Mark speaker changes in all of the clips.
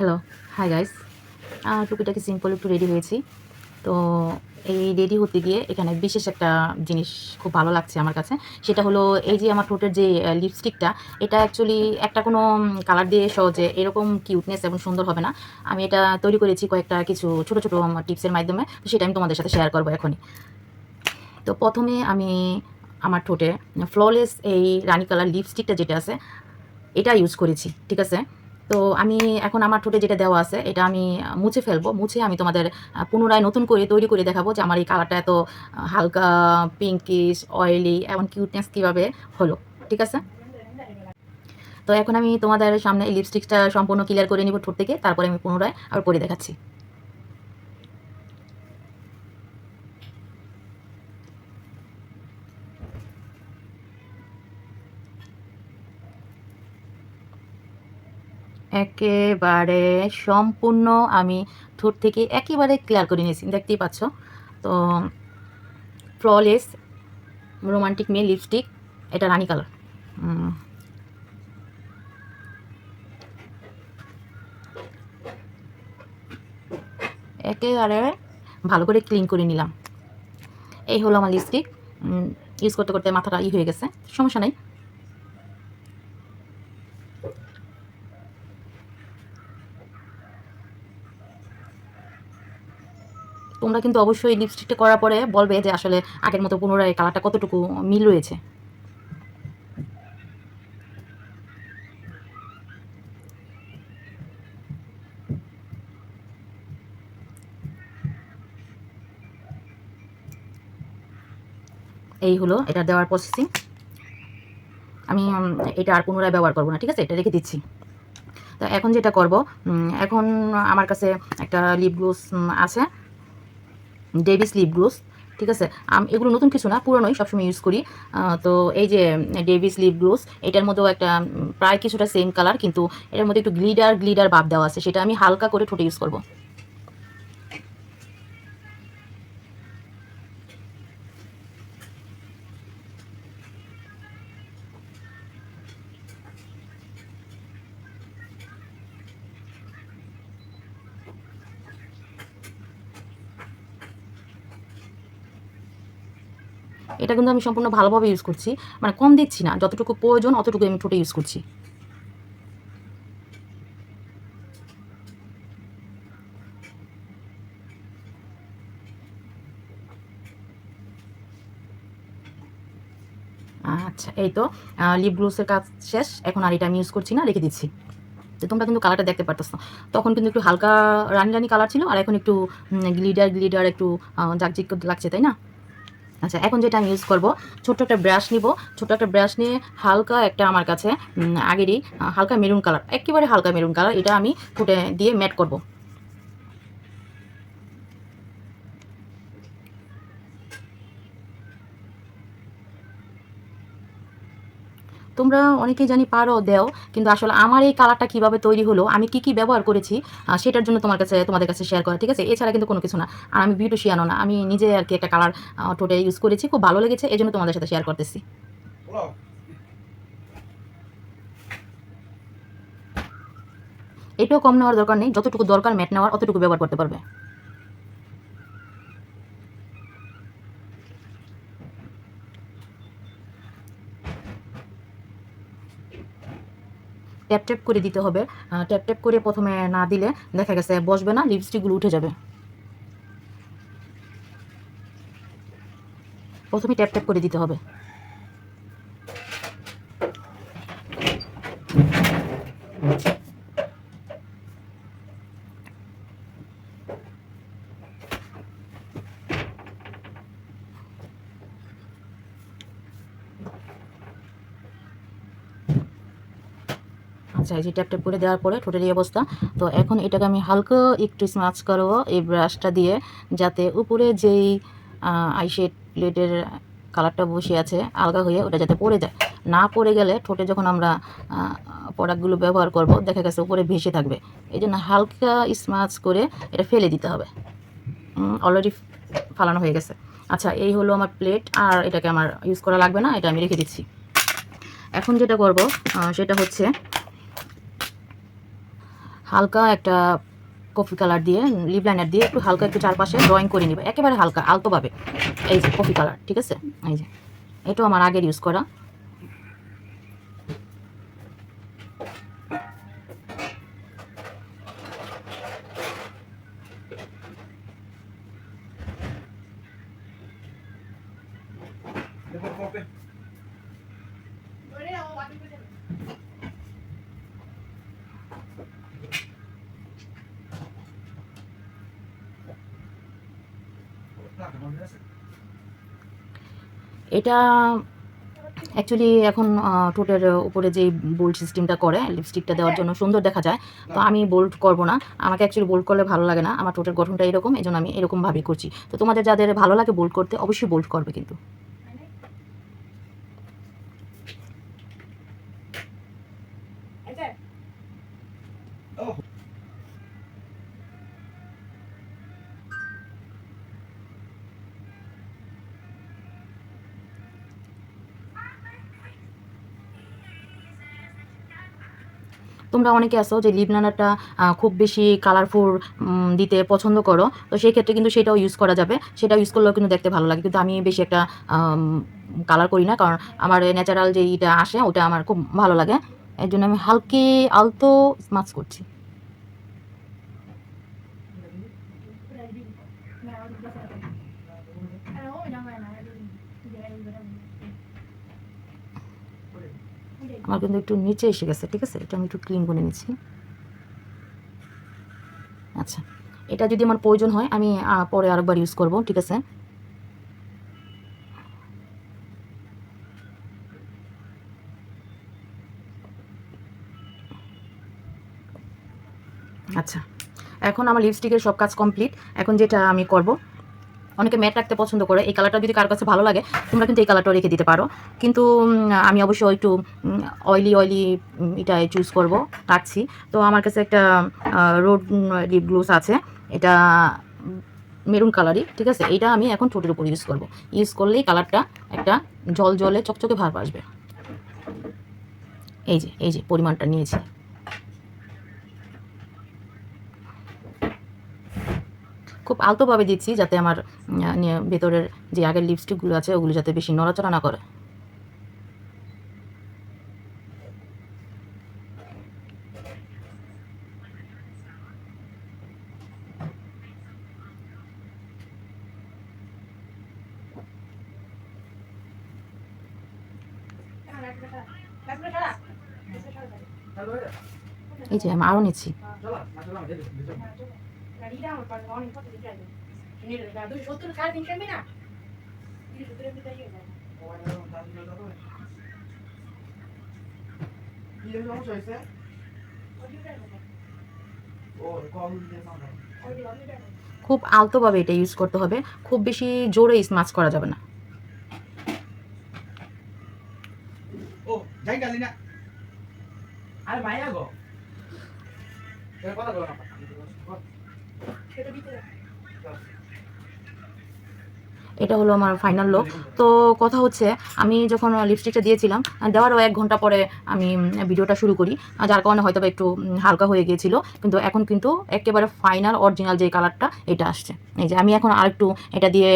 Speaker 1: Hello, hi guys. টুকিটাকি simple একটু ready হয়েছি। তো এই রেডি হতে গিয়ে এখানে বিশেষ একটা জিনিস খুব ভালো লাগছে আমার কাছে। সেটা হলো এই যে আমার ঠোঁটের যে লিপস্টিকটা, এটা অ্যাকচুয়ালি একটা কোনো কালার দিয়ে সহজে এরকম কিউটনেস এবং সুন্দর হবে না। আমি এটা তৈরি করেছি কয়েকটা কিছু ছোটো, ছোটো টিপসের মাধ্যমে। তো সেটা আমি তোমাদের সাথে শেয়ার করবো এখনই। তো ১ম এ আমি আমার ঠোঁটে ফ্ললেস এই রানি কালার লিপস্টিকটা যেটা আছে এটা ইউজ করেছি। ঠিক আছে? তো আমি এখন আমার ঠোঁটে যেটা দেওয়া আছে এটা আমি মুছে ফেলবো। মুছে আমি তোমাদের পুনরায় নতুন করে তৈরি করে দেখাবো যে আমার এই কালারটা এত হালকা পিঙ্কিশ, অয়েলি এবং কিউটনেস কীভাবে হলো। ঠিক আছে? তো এখন আমি তোমাদের সামনে এই লিপস্টিকটা সম্পূর্ণ ক্লিয়ার করে নিব ঠোঁট থেকে। তারপরে আমি পুনরায় আবার পরে দেখাচ্ছি। একেবারে সম্পূর্ণ আমি ঠোঁট থেকে একেবারে ক্লিয়ার করে নিয়েছি। দেখতেই পাচ্ছ। তো ফ্ললেস রোমান্টিক মেয়ে লিপস্টিক, এটা রানী কালার। একেবারে ভালো করে ক্লিন করে নিলাম। এই হলো আমার লিপস্টিক। ইউজ করতে করতে মাথাটা হয়ে গেছে, সমস্যা নেই। তোমরা কিন্তু অবশ্যই লিপস্টিকটা করার পরে বলবে যে আসলে আগের মতো পুনরায় কালারটা কতটুকু মিল রয়েছে। এই হলো এটা দেওয়ার প্রসেসিং। আমি এটা আর পুনরায় ব্যবহার করবো না। ঠিক আছে, এটা রেখে দিচ্ছি। তো এখন যেটা করব, এখন আমার কাছে একটা লিপ গ্লোস আছে, ডেভিস লিপ গ্লোস। ঠিক আছে, এগুলো নতুন কিছু না, পুরনোই, সবসময় ইউজ করি। তো এই যে ডেভিস লিপ গ্লোস, এটার মধ্যেও একটা প্রায় কিছুটা সেম কালার, কিন্তু এটার মধ্যে একটু গ্লিডার গ্লিডার ভাব দেওয়া আছে। সেটা আমি হালকা করে ঠোঁটে ইউজ করব। এটা কিন্তু আমি সম্পূর্ণ ভালোভাবে ইউজ করছি, মানে কম দিচ্ছি না, যতটুকু প্রয়োজন অতটুকু আমি ঠোঁটে ইউজ করছি। আচ্ছা, এই তো লিপ গ্লোসের কাজ শেষ। এখন আর এটা আমি ইউজ করছি না, রেখে দিচ্ছি। তো তোমরা কিন্তু কালারটা দেখতে পারতেছো, তখন কিন্তু একটু হালকা রানি রানি কালার ছিল, আর এখন একটু গ্লিডার গ্লিডার একটু জাকজিক লাগছে, তাই না? আচ্ছা, এখন যেটা আমি ইউজ করব, ছোট্ট একটা ব্রাশ নিব। ছোট্ট একটা ব্রাশ নিয়ে হালকা একটা আমার কাছে আগেরই হালকা মেরুন কালার, একেবারে হালকা মেরুন কালার, এটা আমি ফুটে দিয়ে ম্যাট করব। তোমরা অনেকেই জানি পারো দেও, কিন্তু আসলে আমার এই কালারটা কিভাবে তৈরি হলো, আমি কি কি ব্যবহার করেছি, সেটার জন্য তোমাদের কাছে শেয়ার করা। ঠিক আছে, এছাড়া কিন্তু কোনো কিছু না। আর আমি বিউটিশিয়ানও না, আমি নিজে আর কি একটা কালার টোটে ইউজ করেছি, খুব ভালো লেগেছে, এই জন্য তোমাদের সাথে শেয়ার করতেছি। এটাও কম নেওয়ার দরকার নেই, যতটুকু দরকার ম্যাট নেওয়ার অতটুকু ব্যবহার করতে পারবে। ট্যাপ ট্যাপ করে দিতে হবে। ট্যাপ ট্যাপ করে প্রথমে না দিলে দেখা গেছে বসবে না, লিপস্টিকগুলো উঠে যাবে। প্রথমে ট্যাপ ট্যাপ করে দিতে হবে। আচ্ছা, এই যে ট্যাপ ট্যাপ করে দেওয়ার পরে ঠোঁটের এই অবস্থা। তো এখন এটাকে আমি হালকা একটু স্মাচ করবো এই ব্রাশটা দিয়ে, যাতে উপরে যেই আইশেড প্লেটের কালারটা বসে আছে আলগা হয়ে, ওটা যাতে পড়ে যায়। না পড়ে গেলে ঠোঁটে যখন আমরা প্রোডাক্টগুলো ব্যবহার করব, দেখা গেছে উপরে ভেসে থাকবে। এই জন্য হালকা স্মাচ করে এটা ফেলে দিতে হবে। অলরেডি ফালানো হয়ে গেছে। আচ্ছা, এই হলো আমার প্লেট, আর এটাকে আমার ইউজ করা লাগবে না, এটা আমি রেখে দিচ্ছি। এখন যেটা করব সেটা হচ্ছে হালকা একটা কফি কালার দিয়ে লিপ লাইনার দিয়ে একটু হালকা একটু চারপাশে ড্রয়িং করে নিবে, একেবারে হালকা আলতোভাবে। এই যে কফি কালার, ঠিক আছে, এই যে এটাও আমার আগের ইউজ করা। এটা অ্যাকচুয়ালি এখন ঠোঁটের উপরে যেই বোল্ড সিস্টেমটা করে লিপস্টিকটা দেওয়ার জন্য সুন্দর দেখা যায়, তো আমি বোল্ড করব না, আমাকে অ্যাকচুয়ালি বোল্ড করলে ভালো লাগে না, আমার ঠোঁটের গঠনটা এরকম, এই জন্য আমি এরকমভাবেই করছি। তো তোমাদের যাদের ভালো লাগে বোল্ড করতে অবশ্যই বোল্ড করবে কিন্তু। তোমরা অনেকে আছো যে লিপ লাইনারটা খুব বেশি কালারফুল দিতে পছন্দ করো, তো সেই ক্ষেত্রে কিন্তু সেটাও ইউজ করা যাবে, সেটাও ইউজ করলেও কিন্তু দেখতে ভালো লাগে। কিন্তু আমি বেশি একটা কালার করি না, কারণ আমার ন্যাচারাল যে ইটা আসে ওটা আমার খুব ভালো লাগে, এর জন্য আমি হালকে আলতো স্মাচ করছি। আমার কিন্তু একটু নিচে এসে গেছে, ঠিক আছে, এটা আমি একটু ক্লিন করে নিচ্ছি। আচ্ছা, এটা যদি আমার প্রয়োজন হয় আমি পরে আরেকবার ইউজ করব, ঠিক আছে। আচ্ছা, এখন আমার লিপস্টিকের সব কাজ কমপ্লিট। এখন যেটা আমি করব, অনেকে ম্যাট রাখতে পছন্দ করে, এই কালারটা যদি কারোর কাছে ভালো লাগে তোমরা কিন্তু এই কালারটাও রেখে দিতে পারো, কিন্তু আমি অবশ্যই একটু অয়েলি এটা চুজ করব, রাখছি। তো আমার কাছে একটা রোড লিপ গ্লোস আছে, এটা মেরুন কালারই, ঠিক আছে, এইটা আমি এখন ঠোঁটের উপর ইউজ করব। ইউজ করলেই কালারটা একটা জল জলে চকচকে ভাব আসবে। এই যে পরিমাণটা নিয়েছি। খুব আলতোভাবে দিচ্ছি যাতে আমার ভেতরের যে আগের লিপস্টিকগুলো আছে ওগুলো যাতে বেশি নড়াচড়া না করে। এই যে আমি আরও নিচ্ছি। খুব আলতোভাবে এটা ইউজ করতে হবে, খুব বেশি জোরে স্মাচ করা যাবে না। এটা হলো আমার ফাইনাল লুক। তো কথা হচ্ছে, আমি যখন লিপস্টিকটা দিয়েছিলাম দেওয়ারও 1 ঘন্টা পরে আমি ভিডিওটা শুরু করি, যার কারণে হয়তো একটু হালকা হয়ে গিয়েছিল, কিন্তু এখন কিন্তু একেবারে ফাইনাল অরিজিনাল যে কালারটা এটা আসছে। এই যে আমি এখন আরেকটু এটা দিয়ে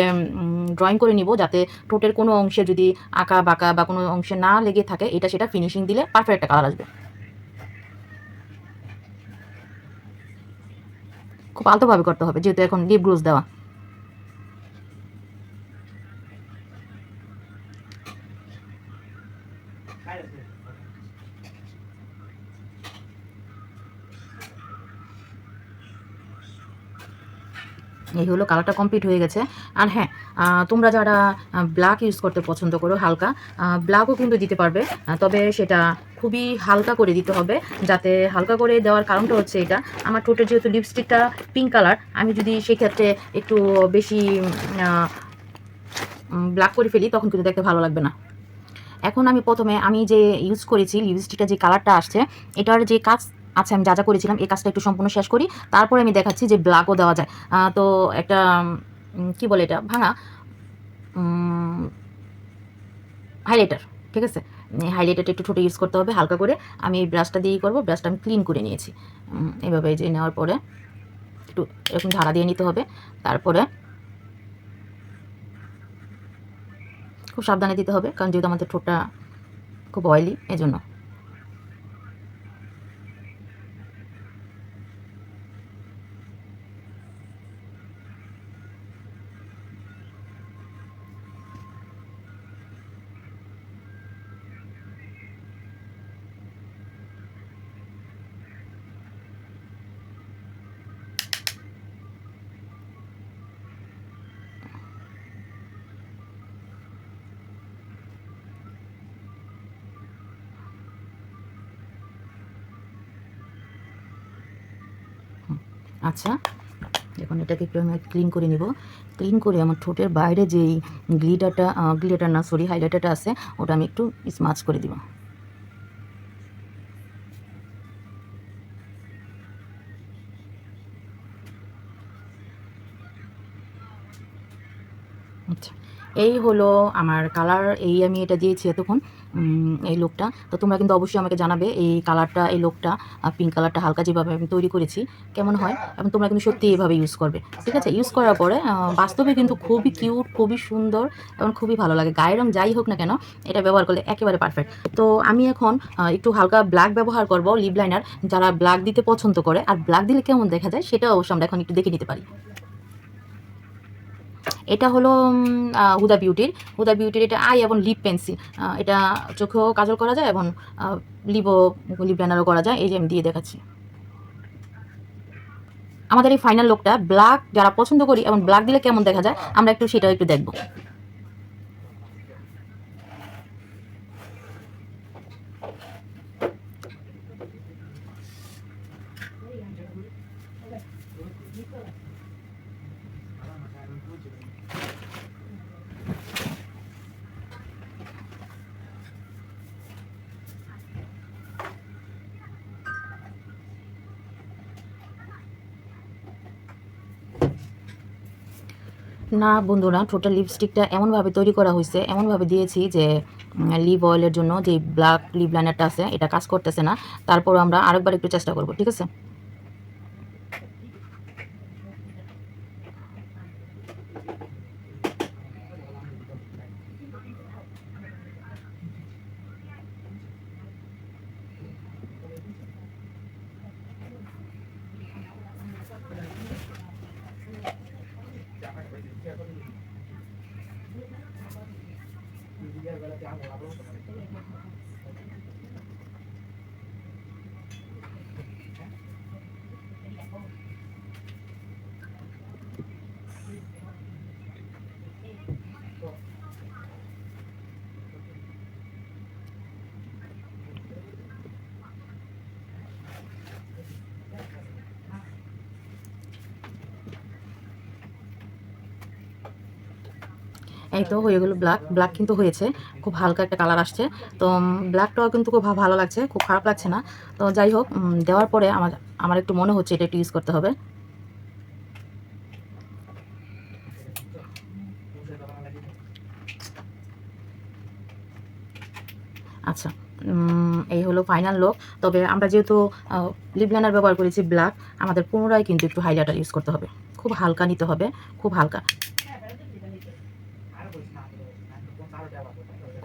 Speaker 1: ড্রয়িং করে নিব, যাতে ঠোঁটের কোনো অংশে যদি আঁকা বাঁকা বা কোনো অংশে না লেগে থাকে, এটা সেটা ফিনিশিং দিলে পারফেক্ট একটা কালার আসবে। খুব আলতোভাবে করতে হবে যেহেতু এখন লিপ গ্লোজ দেওয়া। এই হলো কালারটা কমপ্লিট হয়ে গেছে। আর হ্যাঁ, তোমরা যারা ব্ল্যাক ইউজ করতে পছন্দ করো হালকা, ব্ল্যাকও কিন্তু দিতে পারবে, তবে সেটা খুবই হালকা করে দিতে হবে। যাতে হালকা করে দেওয়ার কারণটা হচ্ছে এটা, আমার ঠোঁটের যেহেতু লিপস্টিকটা পিঙ্ক কালার, আমি যদি সেক্ষেত্রে একটু বেশি ব্ল্যাক করে ফেলি তখন কিন্তু দেখতে ভালো লাগবে না। এখন আমি প্রথমে আমি যে ইউজ করেছি লিপস্টিকটা যে কালারটা আসছে, এটার যে কাজ আচ্ছা আমি যা যা করেছিলাম এই কাজটা একটু সম্পূর্ণ শেষ করি, তারপরে আমি দেখাচ্ছি যে ব্ল্যাকও দেওয়া যায়। তো একটা কি বলে এটা ভাঙা হাইলাইটার, ঠিক আছে, হাইলাইটারটা একটু ঠোঁটে ইউজ করতে হবে হালকা করে। আমি এই ব্রাশটা দিয়েই করবো। ব্রাশটা আমি ক্লিন করে নিয়েছি। এভাবে যে নেওয়ার পরে একটু এরকম ঝাড়া দিয়ে নিতে হবে। তারপরে খুব সাবধানে দিতে হবে, কারণ যেহেতু আমাদের ঠোঁটটা খুব অয়েলি, এজন্য। আচ্ছা, এখন এটাকে একটু আমি ক্লিন করে নিব। ক্লিন করে আমার ঠোঁটের বাইরে যেই গ্লিটার না সরি হাইলাইটারটা আছে, ওটা আমি একটু স্মাচ করে দিব। আচ্ছা, এই হলো আমার কালার। আমি এটা দিয়েছি এতক্ষণ এই লোকটা। তো তোমরা কিন্তু অবশ্যই আমাকে জানাবে এই কালারটা, এই লোকটা, পিঙ্ক কালারটা হালকা যেভাবে আমি তৈরি করেছি কেমন হয়, এবং তোমরা কিন্তু সত্যি এইভাবে ইউজ করবে, ঠিক আছে? ইউজ করার পরে বাস্তবে কিন্তু খুবই কিউট, খুবই সুন্দর এবং খুবই ভালো লাগে। গায়ের রং যাই হোক না কেন, এটা ব্যবহার করলে একেবারে পারফেক্ট। তো আমি এখন একটু হালকা ব্ল্যাক ব্যবহার করব, লিপ লাইনার। যারা ব্ল্যাক দিতে পছন্দ করে আর ব্ল্যাক দিলে কেমন দেখা যায় সেটা অবশ্য আমরা এখন একটু দেখে নিতে পারি। এটা হলো হুদা বিউটির এটা আই এবং লিপ পেন্সিল। এটা চোখেও কাজল করা যায় এবং লিপ লাইনারও করা যায়। এই যে আমি দিয়ে দেখাচ্ছি। আমাদের এই ফাইনাল লুকটা ব্ল্যাক যারা পছন্দ করি এবং ব্ল্যাক দিলে কেমন দেখা যায় আমরা সেটাও একটু দেখবো। না বন্ধুরা, টোটাল লিপস্টিকটা এমনভাবে তৈরি করা হয়েছে, এমনভাবে দিয়েছি যে লিপ অয়েলের জন্য যে ব্ল্যাক লিপ লাইনারটা আছে এটা কাজ করতেছে না। তারপরও আমরা আরেকবার একটু চেষ্টা করব, ঠিক আছে? এই তো হয়ে গেলো ব্ল্যাক কিন্তু হয়েছে, খুব হালকা একটা কালার আসছে। তো ব্ল্যাকটাও কিন্তু খুব ভালো লাগছে, খুব খারাপ লাগছে না। তো যাই হোক, দেওয়ার পরে আমার একটু মনে হচ্ছে এটা একটু ইউজ করতে হবে। আচ্ছা, এই হলো ফাইনাল লুক। তবে আমরা যেহেতু লিপ লাইনার ব্যবহার করেছি ব্ল্যাক, আমাদের পুনরায় কিন্তু একটু হাইলাইটার ইউজ করতে হবে। খুব হালকা নিতে হবে, খুব হালকা,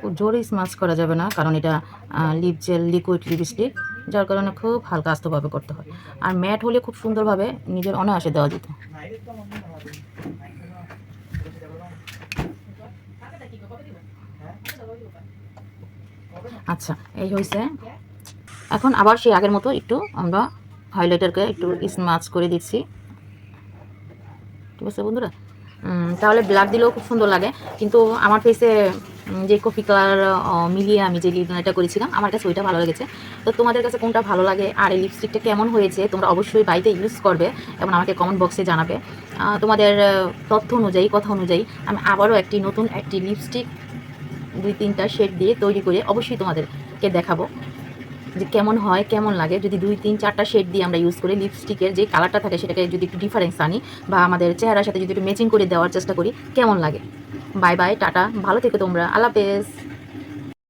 Speaker 1: খুব জোরে স্মাচ করা যাবে না, কারণ এটা লিপ জেল লিকুইড লিপস্টিক, যার কারণে খুব হালকা আস্তভাবে করতে হয়। আর ম্যাট হলে খুব সুন্দরভাবে নিজের অনায়াসে দেওয়া যেত। আচ্ছা, এই হয়েছে। এখন আবার সেই আগের মতো একটু আমরা হাইলাইটারকে একটু স্মাচ করে দিচ্ছি, ঠিক আছে বন্ধুরা? তাহলে ব্ল্যাক দিলেও খুব সুন্দর লাগে। কিন্তু আমার ফেসে যে কফি কালার মিলিয়ে আমি যে লিপলাইনারটা করেছিলাম, আমার কাছে ওইটা ভালো লেগেছে। তো তোমাদের কাছে কোনটা ভালো লাগে আর এই লিপস্টিকটা কেমন হয়েছে তোমরা অবশ্যই বাড়িতে ইউজ করবে এবং আমাকে কমেন্ট বক্সে জানাবে। তোমাদের তথ্য অনুযায়ী, কথা অনুযায়ী আমি আবারও নতুন একটি লিপস্টিক 2-3টা শেড দিয়ে তৈরি করে অবশ্যই তোমাদেরকে দেখাবো যে কেমন হয়, কেমন লাগে। যদি 2-3-4টা শেড দিয়ে আমরা ইউজ করি, লিপস্টিকের যে কালারটা থাকে সেটাকে যদি একটু ডিফারেন্স আনি বা আমাদের চেহারার সাথে যদি একটু ম্যাচিং করে দেওয়ার চেষ্টা করি, কেমন লাগে। বাই বাই, টাটা, ভালো থেকো তোমরা, আল্লাহ হাফেজ।